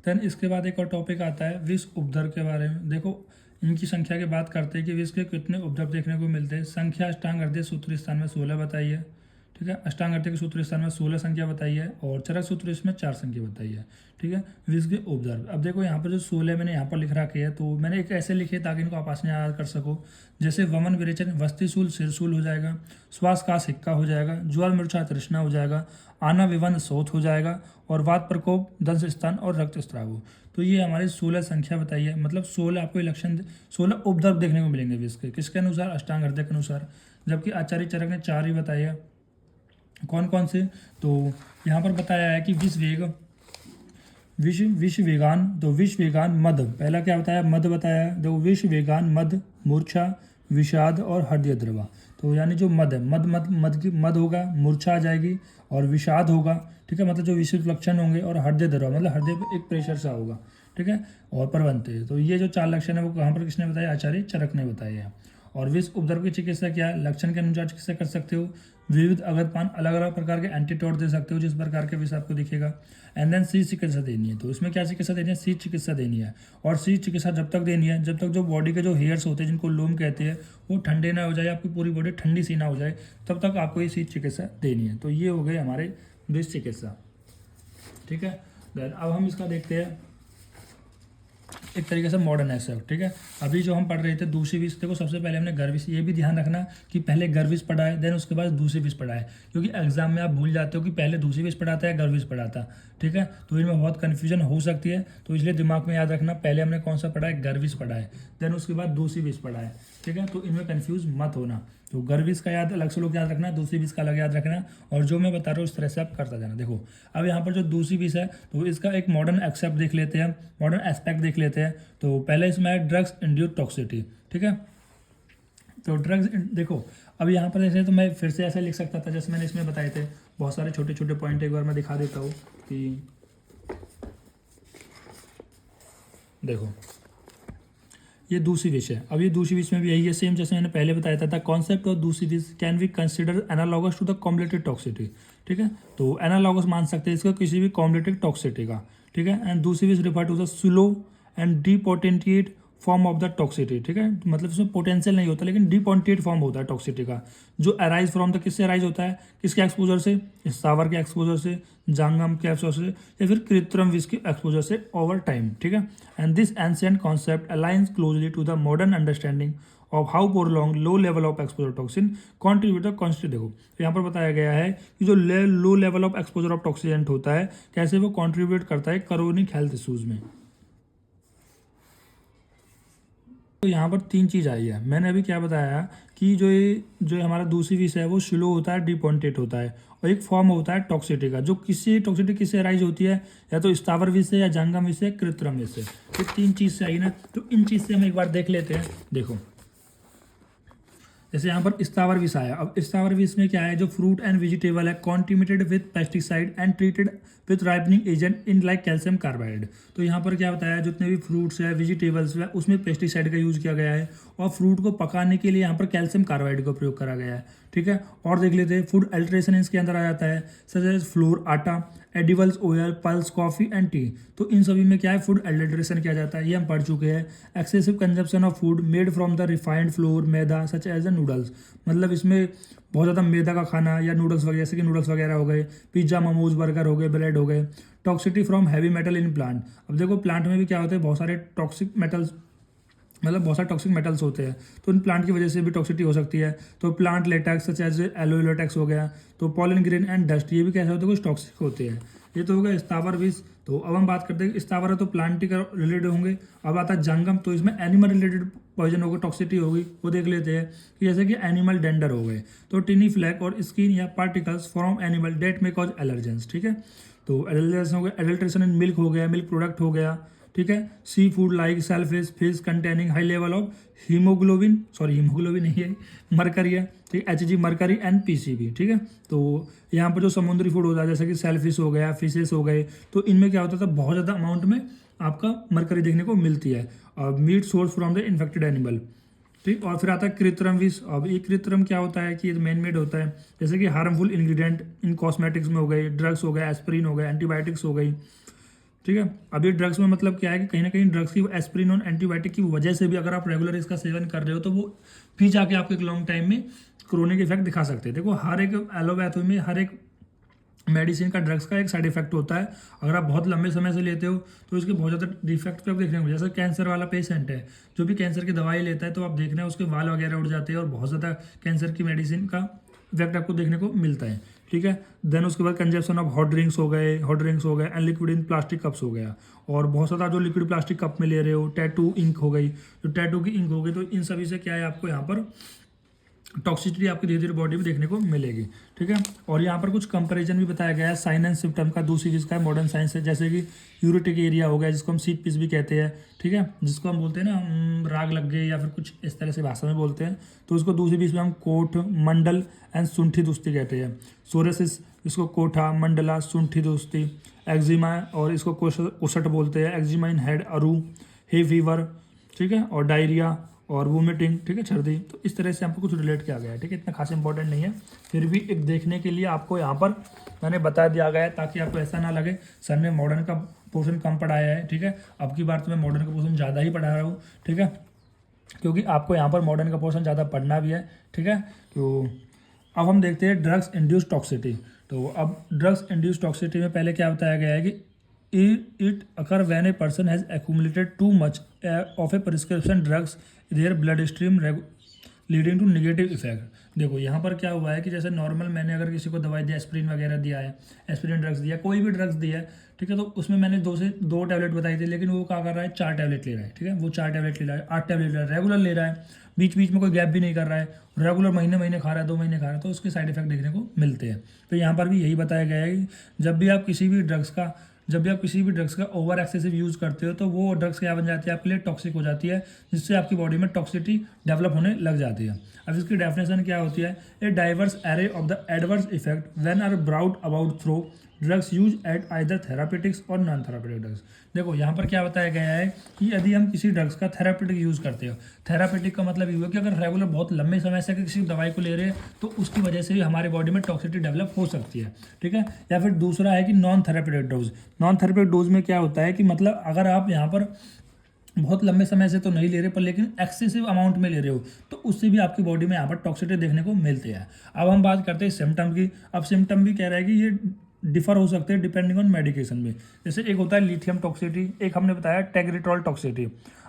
Then इसके बाद एक और टॉपिक आता है विष उपद्रव के बारे में। देखो इनकी संख्या की बात करते हैं कि विष के कितने उपद्रव देखने को मिलते हैं। संख्या अष्टांग हृदय सूत्र स्थान में 16 बताई है, ठीक है। अष्टांग हृदय के सूत्र स्थान में 16 संख्या बताई है और चरक सूत्र इसमें 4 संख्या बताई है, ठीक है। विष के उपद्रव, अब देखो यहाँ पर जो 16 मैंने यहाँ पर लिख रखे है, तो मैंने एक ऐसे लिखे ताकि इनको आपस में याद कर सको। जैसे वमन विरेचन वस्तिशूल सिरशूल हो जाएगा, श्वास का सिक्का हो जाएगा, ज्वर मूर्छा तृष्णा हो जाएगा, आना विवंद शोथ हो जाएगा और वात प्रकोप दंश स्थान और रक्त स्राव। तो ये हमारी 16 संख्या बताई है, मतलब 16 आपको लक्षण 16 उपद्रव देखने को मिलेंगे विष के, किसके अनुसार, अष्टांग हृदय के अनुसार। जबकि आचार्य चरक ने 4 ही बताए है। कौन कौन से, तो यहाँ पर बताया है कि विष वेग, विष वेगान, तो विष वेगान मद, पहला क्या बताया, मद बताया है। देखो विष वेगान मद, मूर्छा, विषाद और हृदय द्रवा। तो यानी जो मद है, मद होगा, मूर्छा आ जाएगी और विषाद होगा, ठीक है, मतलब जो विशिष्ट लक्षण होंगे, और हृदय द्रवा मतलब हृदय पे एक प्रेशर सा होगा, ठीक है, और प्रवंते। तो ये जो 4 लक्षण है वो कहाँ पर किसने बताया, आचार्य चरक ने बताया है। और विष उपद्रव की चिकित्सा क्या है, लक्षण के अनुसार चिकित्सा कर सकते हो। विविध अगरपान, अलग अलग प्रकार के एंटीटोड दे सकते हो जिस प्रकार के विष आपको दिखेगा। एंड देन सी चिकित्सा देनी है, तो इसमें क्या चिकित्सा देनी है, सी चिकित्सा देनी है। और सी चिकित्सा जब तक देनी है जब तक जो बॉडी के जो हेयर्स होते हैं जिनको लोम कहते हैं वो ठंडे ना हो जाए, आपकी पूरी बॉडी ठंडी सी ना हो जाए, तब तक आपको ये सी चिकित्सा देनी है। तो ये हो गए हमारे विष चिकित्सा, ठीक है। देन अब हम इसका देखते हैं एक तरीके से मॉडर्न एक्सेप्ट, ठीक है। अभी जो हम पढ़ रहे थे दूसरी विष, देखो सबसे पहले हमने गर्विश, ये भी ध्यान रखना कि पहले गर्विश पढ़ा है देन उसके बाद दूसरी विष पढ़ा है, क्योंकि एग्जाम में आप भूल जाते हो कि पहले दूसरी विष पढ़ाता है गर्विश पढ़ाता, ठीक है। तो इनमें बहुत कन्फ्यूजन हो सकती है, तो इसलिए दिमाग में याद रखना पहले हमने कौन सा पढ़ा है, गर्विश पढ़ा है, देन उसके बाद दूसरी विष पढ़ा है, ठीक है। तो इनमें कन्फ्यूज मत होना। तो गर्विश का याद अलग से लोग याद रखना, दूसरी विष का अलग याद रखना, और जो मैं बता रहा हूँ उस तरह से आप करता जाना। देखो अब यहाँ पर जो दूसरी विष है तो इसका एक मॉडर्न एक्सेप्ट देख लेते हैं, मॉडर्न एस्पेक्ट देख लेते हैं। तो पहले इसमें है ड्रग्स इंड्यूस्ड टॉक्सिसिटी, ठीक है। तो ड्रग्स देखो अब यहाँ पर जैसे, तो मैं फिर से ऐसा लिख सकता था जैसे मैंने इसमें बताए थे, बहुत सारे छोटे छोटे पॉइंट एक बार मैं दिखा देता हूँ कि देखो ये दूसरी विष है। अब ये दूसरी विष में भी यही है सेम जैसे मैंने पहले बताया था। द कॉन्सेप्ट ऑफ दूसरी विष can be consider analogous to the combinated toxicity, ठीक है। तो एनालॉगस मान सकते हैं इसको किसी भी कॉम्बिनेटेड टॉक्सिटी का, ठीक है। एंड दूसरी विष refer to the slow and depotentiate form of the toxicity, ठीक है। मतलब इसमें पोटेंशियल नहीं होता लेकिन डीपोटेंटिएट फॉर्म होता है टॉक्सिटी का, जो अराइज फ्रॉम द, किससे अराइज होता है, किसके एक्सपोजर से, स्थावर के एक्सपोजर से, जांगम के एक्सपोजर से, या फिर कृत्रिम विष के एक्सपोजर से ओवर टाइम, ठीक है। And this ancient concept aligns closely to the modern understanding of how prolong low level of exposure toxin contribute the constitute. देखो तो यहाँ पर बताया गया है कि जो low level of exposure of toxicant होता है कैसे वो कॉन्ट्रीब्यूट करता है क्रोनिक हेल्थ इशूज में। तो यहाँ पर 3 चीज़ आई है। मैंने अभी क्या बताया कि जो हमारा दूसरी विष है वो स्लो होता है, डिपोंटेट होता है, और एक फॉर्म होता है टॉक्सिटी का, जो टॉक्सिटी किससे अराइज होती है, या तो स्थावर विष से, या जांगम विष से, कृत्रिम विष से। तो 3 चीज़ से आई ना, तो इन चीज़ से हम एक बार देख लेते हैं। देखो जैसे यहाँ पर स्थावर विष आया। अब स्थावर विष में क्या है, जो फ्रूट एंड वेजिटेबल है contaminated with pesticide and treated with ripening agent in like calcium carbide. तो यहाँ पर क्या बताया, जितने भी फ्रूट्स है वेजिटेबल्स है उसमें पेस्टिसाइड का यूज किया गया है, और फ्रूट को पकाने के लिए यहाँ पर कैल्शियम कार्बाइड का प्रयोग करा गया है, ठीक है। और देख लेते हैं फूड अल्ट्रेशन इसके अंदर आ जाता है, सच एज फ्लोर, आटा, edibles oil, pulse, coffee and T. तो इन सभी में क्या है, फूड अल्ट्रेशन किया जाता है, ये हम पढ़ चुके हैं। Excessive consumption of food made from the refined flour, maida, such as the noodles, मतलब इसमें बहुत ज़्यादा मैदा का खाना या नूडल्स वगैरह, जैसे कि नूडल्स वगैरह हो गए, पिज्जा, मोमोज, बर्गर हो गए, ब्रेड हो गए। Toxicity from heavy metal in plant. अब देखो प्लांट में भी क्या होता है, बहुत सारे टॉक्सिक मेटल्स, मतलब बहुत सारे टॉक्सिक मेटल्स होते हैं, तो इन प्लांट की वजह से भी टॉक्सिटी हो सकती है। तो plant latex such as aloe latex हो गया, तो पॉलन ग्रेन एंड डस्ट, ये भी कैसे होते हैं, कुछ टॉक्सिक होते हैं। ये तो हो गया स्थावर विष। तो अब हम बात करते हैं स्थावर है तो प्लांट के रिलेटेड होंगे। अब आता है जंगम, तो इसमें एनिमल रिलेटेड पॉइजन होगा, टॉक्सिटी होगी, वो देख लेते हैं कि जैसे कि एनिमल डेंडर हो गए, तो टिनी फ्लैक और स्किन या पार्टिकल्स फ्रॉम एनिमल डेट में कॉज एलर्जेंस, ठीक है। तो एलर्जेंस हो गया, एडल्ट्रेशन इन मिल्क हो गया, मिल्क प्रोडक्ट हो गया, ठीक है। Sea food like shellfish, fish containing high level of haemoglobin नहीं है, मरकरी है, ठीक है, Hg मरकरी एंड पीसीबी, ठीक है। तो यहाँ पर जो समुद्री फूड होता है जैसे कि सेलफिश हो गया, फिशेस हो गए, तो इनमें क्या होता था, बहुत ज़्यादा अमाउंट में आपका मरकरी देखने को मिलती है। Meat source from the infected animal, ठीक। और फिर आता है कृत्रिम विष। अब ये कृत्रिम क्या होता है कि ये मैन मेड होता है, जैसे कि हार्मफुल इंग्रेडिएंट इन कॉस्मेटिक्स में हो गए, ड्रग्स हो गए, एस्पिरिन हो गए, एंटीबायोटिक्स हो गई, ठीक है। अभी ड्रग्स में मतलब क्या है कि कहीं ना कहीं ड्रग्स की एस्पिरिन और एंटीबायोटिक की वजह से भी अगर आप रेगुलर इसका सेवन कर रहे हो तो वो फिर जाके आपको एक लॉन्ग टाइम में क्रोनिक इफेक्ट दिखा सकते हैं। देखो हर एक एलोपैथी में हर एक मेडिसिन का ड्रग्स का एक साइड इफेक्ट होता है। अगर आप बहुत लंबे समय से लेते हो तो इसके बहुत ज़्यादा डिफेक्ट पे देखने को, जैसे कैंसर वाला पेशेंट है जो भी कैंसर की दवाई लेता है तो आप देख रहे हैं उसके बाल वगैरह उड़ जाते हैं और बहुत ज़्यादा कैंसर की मेडिसिन का इफेक्ट आपको देखने को मिलता है। ठीक है। देन उसके बाद कंजप्शन ऑफ हॉट ड्रिंक्स हो गए and liquid in plastic cups हो गया, और बहुत ज़्यादा जो लिक्विड प्लास्टिक कप में ले रहे हो, टैटू इंक हो गई, जो टैटू की इंक हो गई, तो इन सभी से क्या है आपको यहाँ पर टॉक्सिसिटी आपकी धीरे धीरे बॉडी में देखने को मिलेगी। ठीक है। और यहाँ पर कुछ कंपैरिजन भी बताया गया है साइन एंड सिम्टम का, दूसरी चीज़ का मॉडर्न साइंस है, जैसे कि यूरेटिक एरिया हो गया जिसको हम सीट पीस भी कहते हैं। ठीक है। जिसको हम बोलते हैं ना राग लग गए या फिर कुछ इस तरह से भाषा में बोलते हैं, तो उसको दूसरी बीच में हम कोठ मंडल एंड सुंठी दुस्ती कहते हैं। सोरेसिस इसको कोठा मंडला सुंठी दुस्ती, एक्जिमा और इसको कोसट बोलते हैं, एक्जिमा इन हेड अरू, हे फीवर, ठीक है, और डायरिया और वोमिटिंग, ठीक है, सर्दी। तो इस तरह से आपको कुछ रिलेट किया गया है। ठीक है। इतना खास इंपॉर्टेंट नहीं है, फिर भी एक देखने के लिए आपको यहाँ पर मैंने बता दिया गया है ताकि आपको ऐसा ना लगे सर ने मॉडर्न का पोर्शन कम पढ़ाया है। ठीक है। अब की बार तो मैं मॉडर्न का पोर्शन ज़्यादा ही पढ़ा रहा हूँ। ठीक है। क्योंकि आपको यहाँ पर मॉडर्न का पोर्शन ज़्यादा पढ़ना भी है। ठीक है। तो अब हम देखते हैं ड्रग्स इंड्यूस टॉक्सिटी। तो अब ड्रग्स इंड्यूस टॉक्सिटी में पहले क्या बताया गया है कि it occur when a person has accumulated too much of a prescription drugs their blood stream leading to negative effect. देखो यहाँ पर क्या हुआ है कि जैसे नॉर्मल मैंने अगर किसी को दवाई दिया, एस्पिरिन वगैरह दिया है, एस्पिरिन ड्रग्स दिया, कोई भी ड्रग्स दिया है, ठीक है, तो उसमें मैंने 2 टैबलेट बताई थी, लेकिन वो क्या कर रहा है 4 टैबलेट ले रहा है। ठीक है। वो 4 टैबलेट ले रहा है, 8 टैबलेट ले रहा है, रेगुलर ले रहा है, बीच बीच में कोई गैप भी नहीं कर रहा है, रेगुलर महीने महीने खा रहा है, 2 महीने खा रहा है, तो उसके साइड इफेक्ट देखने को मिलते हैं। तो यहाँ पर भी यही बताया गया है कि जब भी आप किसी भी ड्रग्स का ओवर एक्सेसिव यूज़ करते हो तो वो ड्रग्स क्या बन जाती है आपके लिए टॉक्सिक हो जाती है, जिससे आपकी बॉडी में टॉक्सिटी डेवलप होने लग जाती है। अब इसकी डेफिनेशन क्या होती है, a diverse array of the adverse effect when are brought about through drugs use at either therapeutics और नॉन थेरापेटिक ड्रग्स। देखो यहाँ पर क्या बताया गया है कि यदि हम किसी ड्रग्स का थेरापेटिक यूज़ करते हो, थेरापेटिक का मतलब ये हुआ कि अगर रेगुलर बहुत लंबे समय से किसी दवाई को ले रहे हैं तो उसकी वजह से भी हमारे बॉडी में टॉक्सिटी डेवलप हो सकती है। ठीक है। या फिर दूसरा है कि non therapeutic dose. Non therapeutic dose में क्या होता है कि मतलब अगर आप यहाँ पर बहुत लंबे समय से तो नहीं ले रहे पर लेकिन एक्सेसिव अमाउंट में ले रहे हो तो उससे भी आपकी बॉडी में यहाँ पर टॉक्सिटी देखने को मिलती है। अब हम बात करते हैं सिम्टम की। अब सिम्टम भी कह रहा है कि ये डिफर हो सकते हैं डिपेंडिंग ऑन मेडिकेशन में। जैसे एक होता है लिथियम टॉक्सिटी, एक हमने बताया टेग्रिट्रॉल टॉक्सिटी।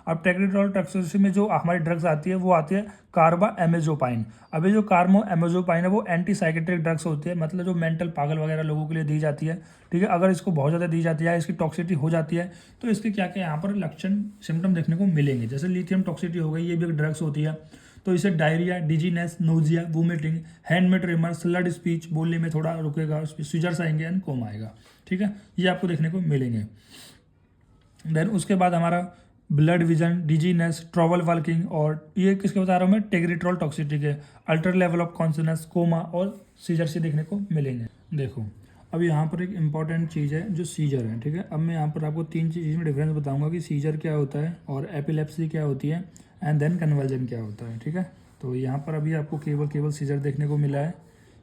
अब टेग्रिट्रॉल टॉक्सिटी में जो हमारी ड्रग्स आती है वो आती है कार्बामेज़ोपाइन। अभी जो कार्बामेज़ोपाइन है वो एंटी साइकेट्रिक ड्रग्स होती है, मतलब जो मेंटल पागल वगैरह लोगों के लिए दी जाती है। ठीक है। अगर इसको बहुत ज़्यादा दी जाती है, इसकी टॉक्सिटी हो जाती है, तो इसके क्या क्या यहाँ पर लक्षण सिम्टम देखने को मिलेंगे। जैसे लिथियम टॉक्सिटी हो गई, ये भी एक ड्रग्स होती है, तो इसे diarrhoea, dizziness, nausea, vomiting, hand में ट्रेमर, स्लर्ड स्पीच, बोलने में थोड़ा रुकेगा, सीजर्स आएंगे एंड कोमा आएगा। ठीक है। ये आपको देखने को मिलेंगे। देन उसके बाद हमारा blurred vision, dizziness, trouble working, और ये किसके बता रहा हूँ मैं, टेग्रिट्रॉल टॉक्सिटी के, alter level of consciousness, coma और सीजर से देखने को मिलेंगे। देखो अब यहाँ पर एक इंपॉर्टेंट चीज़ है जो सीजर है। ठीक है। अब मैं यहाँ पर आपको 3 चीज़ में डिफरेंस बताऊंगा कि सीजर क्या होता है और एपिलेप्सी क्या होती है एंड देन कन्वर्जन क्या होता है। ठीक है। तो यहाँ पर अभी आपको केवल सीजर देखने को मिला है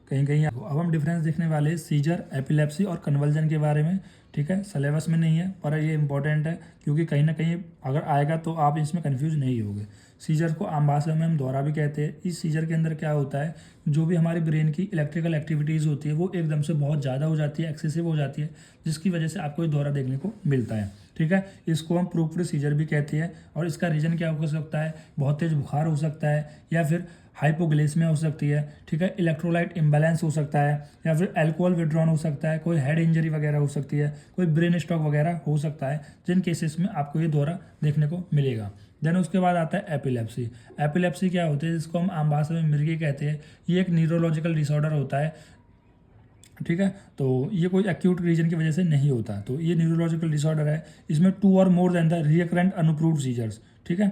कहीं कहीं। अब हम डिफरेंस देखने वाले हैं सीजर, एपिलेप्सी और कन्वर्जन के बारे में। ठीक है। सिलेबस में नहीं है पर ये इंपॉर्टेंट है क्योंकि कहीं ना कहीं अगर आएगा तो आप इसमें कंफ्यूज नहीं होगे। सीजर को आम भाषा में हम दौरा भी कहते हैं। इस सीजर के अंदर क्या होता है, जो भी हमारी ब्रेन की इलेक्ट्रिकल एक्टिविटीज़ होती है वो एकदम से बहुत ज़्यादा हो जाती है, एक्सेसिव हो जाती है, जिसकी वजह से आपको ये दौरा देखने को मिलता है। ठीक है। इसको हम प्रूफ्ड सीजर भी कहते हैं। और इसका रीज़न क्या हो सकता है, बहुत तेज़ बुखार हो सकता है, या फिर हाइपोग्लाइसेमिया हो सकती है। ठीक है। इलेक्ट्रोलाइट इम्बैलेंस हो सकता है, या फिर अल्कोहल विड्रॉन हो सकता है, कोई हेड इंजरी वगैरह हो सकती है, कोई ब्रेन स्ट्रोक वगैरह हो सकता है, जिन केसेस में आपको ये दौरा देखने को मिलेगा। देन उसके बाद आता है एपिलेप्सी। एपिलेप्सी क्या होती है, जिसको हम आम भाषा में मिर्गी कहते हैं। ये एक न्यूरोलॉजिकल डिसऑर्डर होता है। ठीक है। तो ये कोई एक्यूट रीजन की वजह से नहीं होता, तो ये न्यूरोलॉजिकल डिसऑर्डर है। इसमें 2 और more than the recurrent unapproved seizures. ठीक है।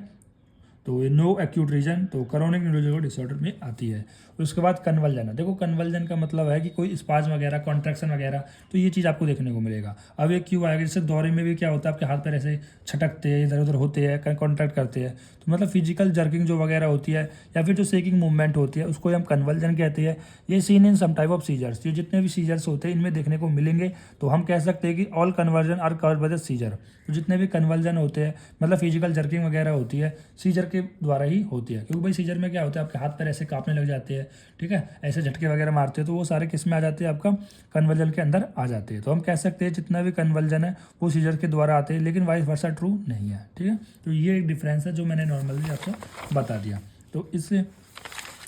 तो ये नो एक्यूट रीजन, तो क्रोनिक न्यूरोलॉजिकल डिसऑर्डर में आती है। उसके बाद कन्वल्जन है। देखो कन्वल्जन का मतलब है कि कोई स्पाज्म वगैरह, कॉन्ट्रैक्शन वगैरह, तो ये चीज़ आपको देखने को मिलेगा। अब ये क्यों आएगा, जैसे दौरे में भी क्या होता है, आपके हाथ पैर ऐसे छटकते हैं, इधर उधर होते हैं, कॉन्ट्रैक्ट करते हैं, तो मतलब फिजिकल जर्किंग जो वगैरह होती है या फिर जो शेकिंग मूवमेंट होती है उसको हम कन्वल्जन कहते हैं। ये seen in some type of seizures, ये जितने भी सीजर्स होते हैं इनमें देखने को मिलेंगे। तो हम कह सकते हैं कि all conversion are covered by the seizure. तो जितने भी कन्वल्जन होते हैं मतलब फिजिकल जर्किंग वगैरह होती है सीजर के द्वारा ही होती है, क्योंकि भाई सीजर में क्या होता है, आपके हाथ पैर ऐसे कांपने लग जाते हैं, ठीक है, ऐसे झटके वगैरह मारते हैं, तो वो सारे किस में आ जाते हैं, आपका कन्वल्जन के अंदर आ जाते हैं। तो हम कह सकते हैं जितना भी कन्वल्जन है वो सीजर के द्वारा आते हैं, लेकिन वाइस वर्सा ट्रू नहीं है, ठीक है। तो ये एक डिफरेंस है जो मैंने नॉर्मली आपको बता दिया। तो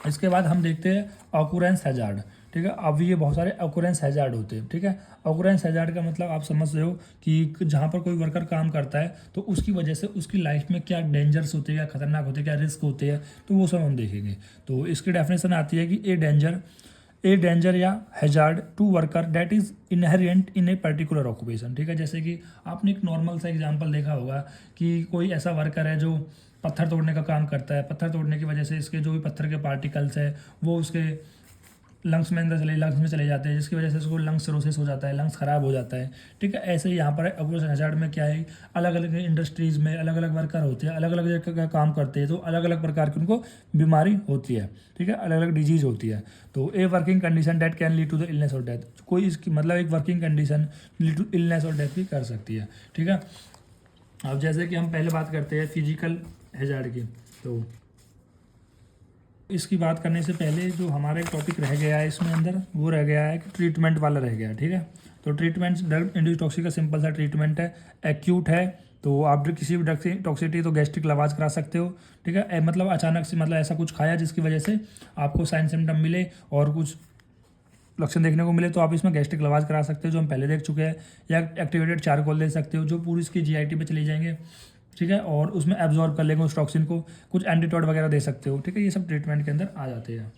इसके बाद हम देखते हैं ऑकुरेंस हैजार्ड, ठीक है। अब ये बहुत सारे ऑकुरेंस हैजार्ड होते हैं, ठीक है। ऑकुरेंस हैजार्ड का मतलब आप समझ रहे हो कि जहाँ पर कोई वर्कर काम करता है तो उसकी वजह से उसकी लाइफ में क्या डेंजर्स होते हैं, क्या खतरनाक होते हैं, क्या रिस्क होते हैं, तो वो सब हम देखेंगे। तो इसकी डेफिनेशन आती है कि ए डेंजर या hazard to worker that is inherent in a particular occupation, ठीक है। जैसे कि आपने एक नॉर्मल सा एग्जांपल देखा होगा कि कोई ऐसा वर्कर है जो पत्थर तोड़ने का काम करता है, पत्थर तोड़ने की वजह से इसके जो भी पत्थर के पार्टिकल्स है वो उसके लंग्स में चले जाते हैं, जिसकी वजह से उसको लंग्स सिरोसिस हो जाता है, लंग्स ख़राब हो जाता है, ठीक है। ऐसे ही यहाँ पर ऑक्यूपेशनल हैजार्ड में क्या है, अलग अलग इंडस्ट्रीज़ में अलग अलग वर्कर होते हैं, अलग अलग जगह का काम करते हैं, तो अलग अलग प्रकार की उनको बीमारी होती है, ठीक है, अलग अलग डिजीज़ होती है। तो a working condition that can lead to the illness और डेथ, कोई इसकी मतलब एक working condition lead to illness और डेथ भी कर सकती है, ठीक है। अब जैसे कि हम पहले बात करते हैं फिजिकल हैजार्ड की, तो इसकी बात करने से पहले जो हमारा एक टॉपिक रह गया है इसमें अंदर, वो रह गया है कि ट्रीटमेंट वाला रह गया है, ठीक है। तो ट्रीटमेंट ड्रग इंड्यूस्ड टॉक्सिक का सिंपल सा ट्रीटमेंट है। एक्यूट है तो आप किसी भी ड्रग से टॉक्सिटी तो गैस्ट्रिक लवाज करा सकते हो, ठीक है। मतलब अचानक से मतलब ऐसा कुछ खाया जिसकी वजह से आपको साइन सिम्टम मिले और कुछ लक्षण देखने को मिले तो आप इसमें गैस्ट्रिक लवाज करा सकते हो, जो हम पहले देख चुके हैं। या एक्टिवेटेड चारकोल दे सकते हो जो पूरी इसकी जीआईटी पे चली जाएंगे, ठीक है, और उसमें एब्जॉर्ब कर लेंगे उस टॉक्सिन को। कुछ एंटीटॉड वगैरह दे सकते हो, ठीक है। ये सब ट्रीटमेंट के अंदर आ जाते हैं,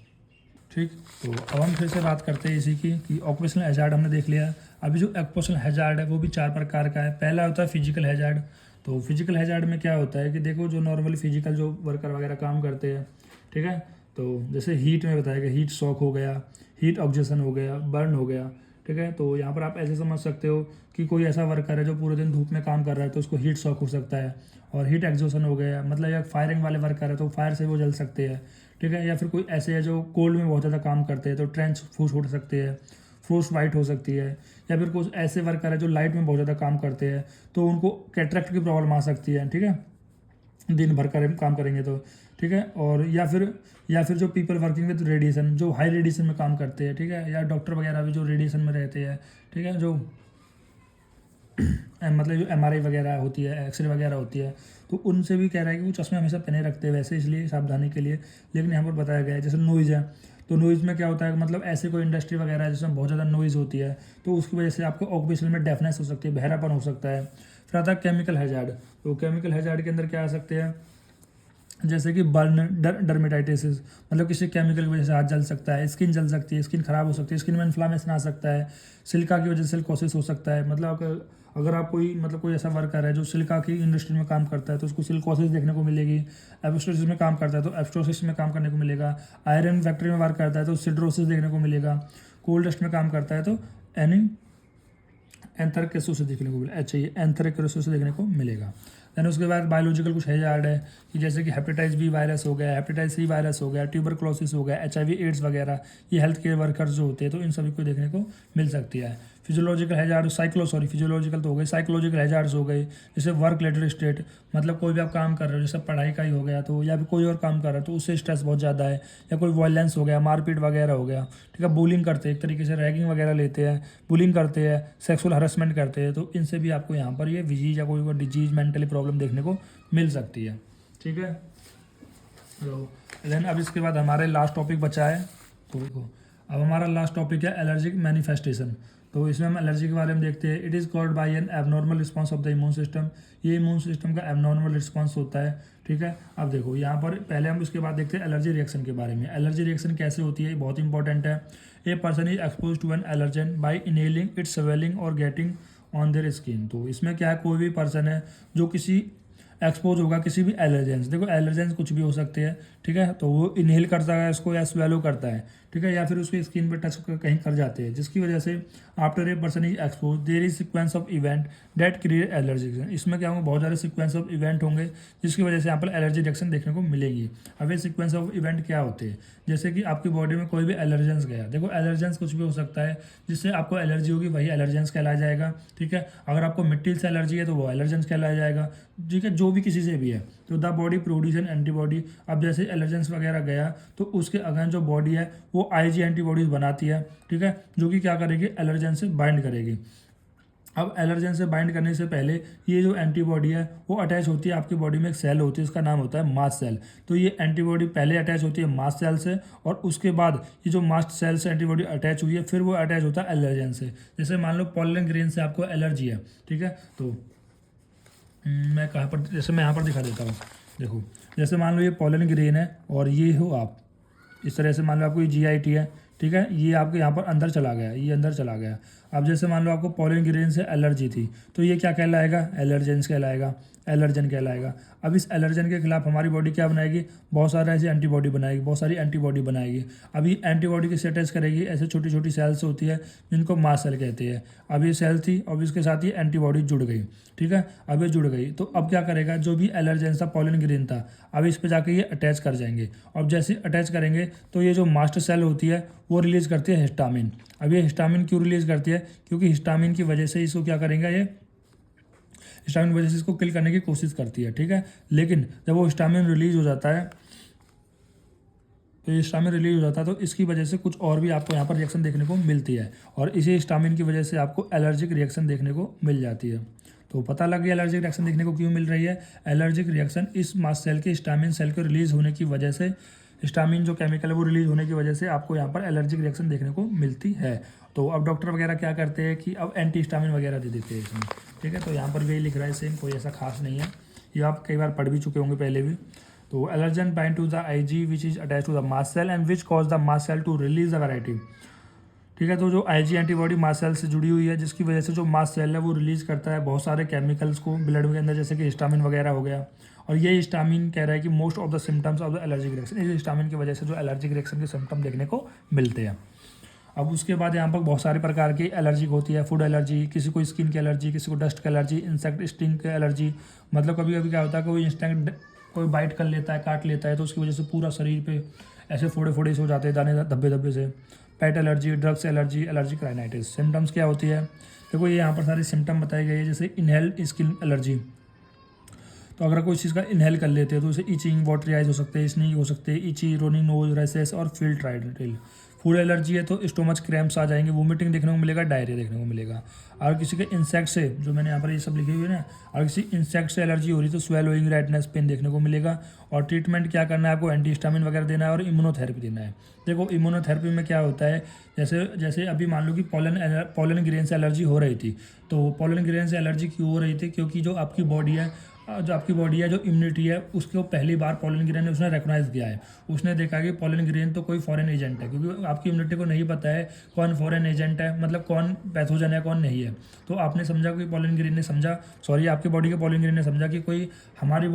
ठीक। तो अब हम फिर से बात करते हैं इसी की कि ऑक्यूपेशनल हैजार्ड हमने देख लिया। अभी जो ऑक्यूपेशनल हैजार्ड है वो भी 4 प्रकार का है। पहला होता है फिजिकल हैजार्ड। तो फिजिकल हैजार्ड में क्या होता है कि देखो जो नॉर्मली फिजिकल जो वर्कर वगैरह काम करते हैं, ठीक है, तो जैसे हीट में बताया कि हीट शॉक हो गया, हीट ऑब्जेक्शन हो गया, बर्न हो गया, ठीक है। तो यहाँ पर आप ऐसे समझ सकते हो कि कोई ऐसा वर्कर है जो पूरे दिन धूप में काम कर रहा है तो उसको हीट शॉक हो सकता है, और हीट एग्जॉशन हो गया, मतलब या फायरिंग वाले वर्कर है तो फायर से वो जल सकते हैं, ठीक है। या फिर कोई ऐसे है जो कोल्ड में बहुत ज़्यादा काम करते हैं तो ट्रेंच फूस उठ सकते हैं, फ्रोस्ट वाइट हो सकती है। या फिर कुछ ऐसे वर्कर है जो लाइट में बहुत ज़्यादा काम करते हैं तो उनको कैटरेक्ट की प्रॉब्लम आ सकती है, ठीक है, दिन भर काम करेंगे तो, ठीक है। और या फिर जो पीपल वर्किंग विद रेडिएशन, जो हाई रेडिएशन में काम करते हैं, ठीक है, या डॉक्टर वगैरह भी जो रेडिएशन में रहते हैं, ठीक है, जो मतलब जो एमआरआई वगैरह होती है, एक्सरे वगैरह होती है, तो उनसे भी कह रहा है कि वो चश्मे हमेशा पहने रखते हैं वैसे, इसलिए सावधानी के लिए। लेकिन यहाँ पर बताया गया है जैसे नॉइज़ है, तो नॉइज़ में क्या होता है, मतलब ऐसे कोई इंडस्ट्री वगैरह है जिसमें बहुत ज़्यादा नॉइज़ होती है तो उसकी वजह से आपको ऑक्यूपेशन में डेफनेस हो सकती है, बहरापन हो सकता है। फिर आता है केमिकल हैजार्ड। तो केमिकल हैजार्ड के अंदर क्या आ सकते हैं, जैसे कि बर्न, डर्मेटाइटिस, मतलब किसी केमिकल की वजह से हाथ जल सकता है, स्किन जल सकती है, स्किन खराब हो सकती है, स्किन में इन्फ्लामेशन आ सकता है, सिलिका की वजह से सिलिकोसिस हो सकता है। मतलब अगर आप कोई ऐसा वर्कर है जो सिलिका की इंडस्ट्री में काम करता है तो उसको सिलिकोसिस देखने को मिलेगी। एब्स्टोसिस में काम करता है तो एब्स्टोसिस में काम करने को मिलेगा। आयरन फैक्ट्री में वर्क करता है तो सिड्रोसिस देखने को मिलेगा। कोल्ड डस्ट में काम करता है तो एंथ्रेक्सोसिस देखने को मिलेगा, एंथ्रेक्सोसिस देखने को मिलेगा। देन उसके बाद बायोलॉजिकल कुछ हैजार्ड है कि जैसे कि हेपेटाइटिस बी वायरस हो गया, हेपेटाइटिस सी वायरस हो गया, ट्यूबरक्लोसिस हो गया, HIV एड्स वगैरह, ये हेल्थ केयर वर्कर्स जो होते हैं तो इन सभी को देखने को मिल सकती है। फिजियोलॉजिकल हैजार्ड फिजियोलॉजिकल तो हो गए, साइकोलॉजिकल हैजार्ड्स हो गए, जैसे वर्क रिलेटेड स्टेट, मतलब कोई भी आप काम कर रहे हो, जैसे पढ़ाई का ही हो गया तो, या फिर कोई और काम कर रहा है तो उससे स्ट्रेस बहुत ज़्यादा है, या कोई वायलेंस हो गया, मारपीट वगैरह हो गया, ठीक है, बुलिंग करते हैं, एक तरीके से रैगिंग वगैरह लेते हैं, बुलिंग करते हैं, सेक्सुअल हरासमेंट करते हैं, तो इनसे भी आपको यहाँ पर ये विजीज या कोई डिजीज, मेंटली प्रॉब्लम देखने को मिल सकती है, ठीक है। तो देन अब इसके बाद हमारे लास्ट टॉपिक बचा है, तो देखो अब हमारा लास्ट टॉपिक है एलर्जिक मैनिफेस्टेशन। तो इसमें हम एलर्जी के बारे में देखते हैं। It is called by N abnormal response of the immune system, ये इम्यून सिस्टम का एबनॉर्मल रिस्पांस होता है, ठीक है। अब देखो यहाँ पर पहले हम उसके बाद देखते हैं एलर्जी रिएक्शन के बारे में। एलर्जी रिएक्शन कैसे होती है, बहुत इंपॉर्टेंट है। A person is expose to an allergen by inhaling its swelling और गेटिंग ऑन देयर स्किन। तो इसमें क्या है, कोई भी पर्सन है जो किसी एक्सपोज होगा किसी भी एलर्जेंस। देखो एलर्जेंस कुछ भी हो सकते हैं, ठीक है, तो वो इनहेल करता है इसको या स्वेलो करता है, ठीक है, या फिर उसकी स्किन पर टच कहीं कर जाते हैं, जिसकी वजह से after a person is expose there is sequence of event that create allergy reaction. इसमें क्या होंगे, बहुत सारे सीक्वेंस ऑफ इवेंट होंगे जिसकी वजह से यहाँ पर एलर्जी रिएक्शन देखने को मिलेगी। अब ये सीक्वेंस ऑफ इवेंट क्या होते हैं, जैसे कि आपकी बॉडी में कोई भी एलर्जेंस गया, देखो एलर्जेंस कुछ भी हो सकता है जिससे आपको एलर्जी होगी, वही एलर्जेंस कहलाया जाएगा, ठीक है। अगर आपको मिट्टी से एलर्जी है तो वो एलर्जेंस कहलाया जाएगा, ठीक है, जो भी किसी से भी है। तो the body produce an antibody. अब जैसे एलर्जेंस वगैरह गया तो उसके अगेंस्ट जो बॉडी है वो आईजी एंटीबॉडीज बनाती है, ठीक है, जो कि क्या करेगी, एलर्जेंस से बाइंड करेगी। अब एलर्जेन से बाइंड करने से पहले ये जो एंटीबॉडी है वो अटैच होती है, आपकी बॉडी में एक सेल होती है, उसका नाम होता है मास्ट सेल। तो ये एंटीबॉडी पहले अटैच होती है मास्ट सेल से, और उसके बाद ये जो मास्ट सेल से एंटीबॉडी अटैच हुई है फिर वो अटैच होता है एलर्जेन से। जैसे मान लो पॉलन ग्रेन से आपको एलर्जी है, ठीक है, तो मैं कहाँ पर, जैसे मैं यहाँ पर दिखा देता हूँ, देखो जैसे मान लो ये पॉलन ग्रेन है और ये हो आप, इस तरह से मान लो आपको ये GIT है, ठीक है, ये आपके यहाँ पर अंदर चला गया, ये अंदर चला गया। अब जैसे मान लो आपको पॉलन ग्रेन से एलर्जी थी तो ये क्या कहलाएगा, एलर्जेंस कहलाएगा, एलर्जन कहलाएगा। अब इस एलर्जन के खिलाफ हमारी बॉडी क्या बनाएगी, बहुत सारा ऐसी एंटीबॉडी बनाएगी, बहुत सारी एंटीबॉडी बनाएगी। अभी एंटीबॉडी किससे अटैच करेगी, ऐसे छोटी छोटी सेल्स होती है जिनको मास्ट सेल कहते हैं। अब ये सेल थी, अब इसके साथ ये एंटीबॉडी जुड़ गई, ठीक है, अब ये जुड़ गई तो अब क्या करेगा, जो भी एलर्जेंस था, पॉलन ग्रेन था, अब इस पर जाके ये अटैच कर जाएंगे। अब जैसे अटैच करेंगे तो ये जो मास्ट सेल होती है वो रिलीज़ करती है हिस्टामिन। अब ये हिस्टामिन क्यों रिलीज़ करती है, क्योंकि हिस्टामिन की वजह से इसको क्या करेंगे, ये हिस्टामिन की वजह से इसको किल करने की कोशिश करती है, ठीक है। लेकिन जब वो हिस्टामिन रिलीज हो जाता है, तो हिस्टामिन रिलीज हो जाता है तो इसकी वजह से कुछ और भी आपको यहाँ पर रिएक्शन देखने को मिलती है, और इसी हिस्टामिन की वजह से आपको एलर्जिक रिएक्शन देखने को मिल जाती है। तो पता लग गया एलर्जिक रिएक्शन देखने को क्यों मिल रही है। एलर्जिक रिएक्शन इस मास्ट सेल के हिस्टामिन सेल के रिलीज होने की वजह से, हिस्टामिन जो केमिकल है वो रिलीज होने की वजह से आपको यहाँ पर एलर्जिक रिएक्शन देखने को मिलती है। तो अब डॉक्टर वगैरह क्या करते हैं कि अब एंटी हिस्टामिन वगैरह दे देते हैं इसमें, ठीक है। तो यहाँ पर भी लिख रहा है सेम, कोई ऐसा खास नहीं है, ये आप कई बार पढ़ भी चुके होंगे पहले भी। तो allergen bind to the IG which is attach to the mast cell and which cause the mast cell to release the variety, ठीक है। तो जो आईजी एंटीबॉडी मास्ट सेल से जुड़ी हुई है, जिसकी वजह से जो मास्ट सेल है वो रिलीज करता है बहुत सारे केमिकल्स को ब्लड के अंदर, जैसे कि हिस्टामिन वगैरह हो गया। और ये हिस्टामिन कह रहा है कि most of the symptoms of the allergic reaction, इस हिस्टामिन की वजह से जो एलर्जिक रिएक्शन के सिम्टम देखने को मिलते हैं। अब उसके बाद यहाँ पर बहुत सारे प्रकार की एलर्जी होती है, फूड एलर्जी, किसी को स्किन की एलर्जी, किसी को डस्ट की एलर्जी, इंसेक्ट स्टिंग की एलर्जी। मतलब कभी कभी क्या होता है, कोई इंस्टेंट कोई बाइट कर लेता है, काट लेता है, तो उसकी वजह से पूरा शरीर पे ऐसे फोड़े फोड़े से हो जाते हैं, दाने धब्बे धब्बे से। Pet allergy, drugs allergy, allergic rhinitis. Symptoms क्या होती है, देखो ये यहाँ पर सारे सिम्टम बताए गए हैं, जैसे इनहेल्ड स्किन एलर्जी, तो अगर कोई चीज़ का इनहेल कर लेते हैं तो उसे इचिंग, वाटरी आइज हो सकते हैं, स्नीज हो सकते हैं, इची, रनिंग नोज, रेसेस और फील्ड ट्राइडल। फूड एलर्जी है तो स्टोमच क्रैम्प्स आ जाएंगे, वोमिटिंग देखने को मिलेगा, डायरिया देखने को मिलेगा। और किसी के इंसेक्ट से, जो मैंने यहाँ पर ये सब लिखी हुई है ना, और किसी इंसेक्ट से एलर्जी हो रही तो स्वेलोइंग, रेडनेस, पेन देखने को मिलेगा। और ट्रीटमेंट क्या करना है आपको, एंटी हिस्टामिन वगैरह देना है और इम्यूनोथेरेपी देना है। देखो इम्यूनोथेरेपी में क्या होता है, जैसे जैसे अभी मान लो कि पॉलन ग्रेन से एलर्जी हो रही थी, तो पॉलन ग्रेन से एलर्जी क्यों हो रही थी, क्योंकि जो आपकी बॉडी है, जो इम्यूनिटी है, उसको पहली बार पॉलन ग्रेन ने उसने रिकॉग्नाइज किया है। उसने देखा कि पॉलन ग्रेन तो कोई फॉरेन एजेंट है, क्योंकि आपकी इम्यूनिटी को नहीं पता है कौन फॉरेन एजेंट है, मतलब कौन पैथोजन है कौन नहीं है। तो आपने समझा कि पॉलन ग्रेन ने समझा, सॉरी आपकी बॉडी के पॉलन ग्रेन ने समझा कि कोई हमारी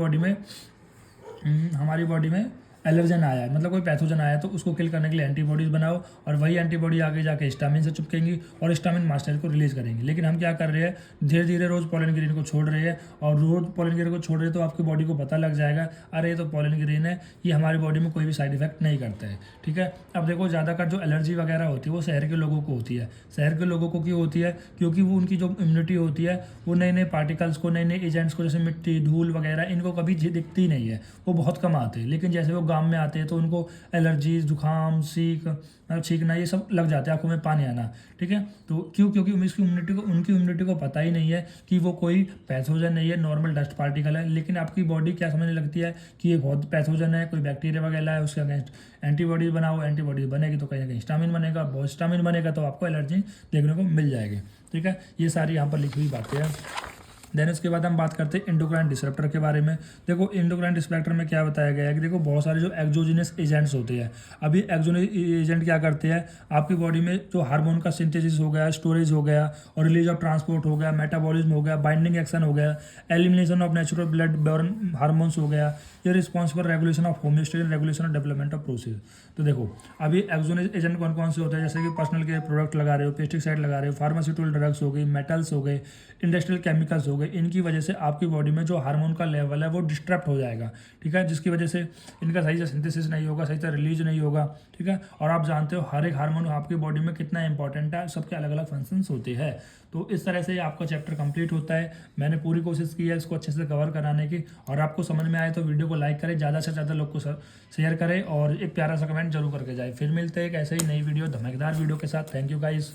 बॉडी में एलर्जन आया है, मतलब कोई पैथोजन आया है, तो उसको किल करने के लिए एंटीबॉडीज़ बनाओ, और वही एंटीबॉडी आगे जाके हिस्टामिन से चिपकेंगी और हिस्टामिन मास्ट सेल को रिलीज करेंगी। लेकिन हम क्या कर रहे हैं, धीरे धीरे रोज़ पॉलन ग्रेन को छोड़ रहे हैं, और रोज पॉलन ग्रेन को छोड़ रहे हैं तो आपकी बॉडी को पता लग जाएगा, अरे ये तो पॉलन ग्रेन है, ये हमारी बॉडी में कोई भी साइड इफेक्ट नहीं करता है, ठीक है। अब देखो ज़्यादातर जो एलर्जी वगैरह होती है वो शहर के लोगों को होती है। शहर के लोगों को क्यों होती है, क्योंकि वो उनकी जो इम्यूनिटी होती है वो नए नए पार्टिकल्स को, नए नए एजेंट्स को, जैसे मिट्टी, धूल वगैरह, इनको कभी दिखती नहीं है, वो बहुत कम आते हैं। लेकिन जैसे वो गाँव में आते हैं तो उनको एलर्जी, जुकाम, छींकना, ये सब लग जाते हैं, आंखों में पानी आना, ठीक है। तो क्यों, क्योंकि उनकी इम्यूनिटी को पता ही नहीं है कि वो कोई पैथोजन नहीं है, नॉर्मल डस्ट पार्टिकल है। लेकिन आपकी बॉडी क्या समझने लगती है कि ये बहुत पैथोजन है, कोई बैक्टीरिया वगैरह है, उसके अगेंस्ट एंटीबॉडीज बनाओ, एंटीबॉडीज बनेगी तो कहीं ना कहीं हिस्टामिन बनेगा, बहुत हिस्टामिन बनेगा तो आपको एलर्जी देखने को मिल जाएगी, ठीक है। ये सारी यहाँ पर लिखी हुई बातें हैं। देन उसके बाद हम बात करते हैं एंडोक्राइन डिसरप्टर के बारे में। देखो एंडोक्राइन डिसरप्टर में क्या बताया गया है कि देखो बहुत सारे जो एक्सोजिनस एजेंट्स होते हैं, अभी एक्सोजिनस एजेंट क्या करते हैं, आपकी बॉडी में जो हार्मोन का सिंथेसिस हो गया, स्टोरेज हो गया और रिलीज ऑफ ट्रांसपोर्ट हो गया, मेटाबॉलिज्म हो गया, बाइंडिंग एक्शन हो गया, elimination of natural blood burn hormones हो गया, ये responsible regulation of homeostasis, regulation of development of process. तो देखो अभी एक्सोजिनस एजेंट कौन कौन से होते हैं, जैसे कि पर्सनल के प्रोडक्ट लगा रहे हो, पेस्टिसाइड लगा रहे हो, फार्मास्यूटिकल ड्रग्स हो गई, मेटल्स हो गए, इंडस्ट्रियल केमिकल्स हो गए, इनकी वजह से आपकी बॉडी में जो हार्मोन का लेवल है वो डिस्टर्ब हो जाएगा, ठीक है, जिसकी वजह से इनका सही से सिंथेसिस नहीं होगा, सही से रिलीज नहीं होगा, ठीक है। और आप जानते हो हर एक हार्मोन आपकी बॉडी में कितना इंपॉर्टेंट है, सबके अलग अलग फंक्शंस होते हैं। तो इस तरह से आपका चैप्टर कंप्लीट होता है। मैंने पूरी कोशिश की है इसको अच्छे से कवर कराने की, और आपको समझ में आए तो वीडियो को लाइक करें, ज़्यादा से ज़्यादा लोग को शेयर करें और एक प्यारा सा कमेंट जरूर करके जाए। फिर मिलते हैं एक ऐसे ही नई वीडियो, धमाकेदार वीडियो के साथ। Thank you guys.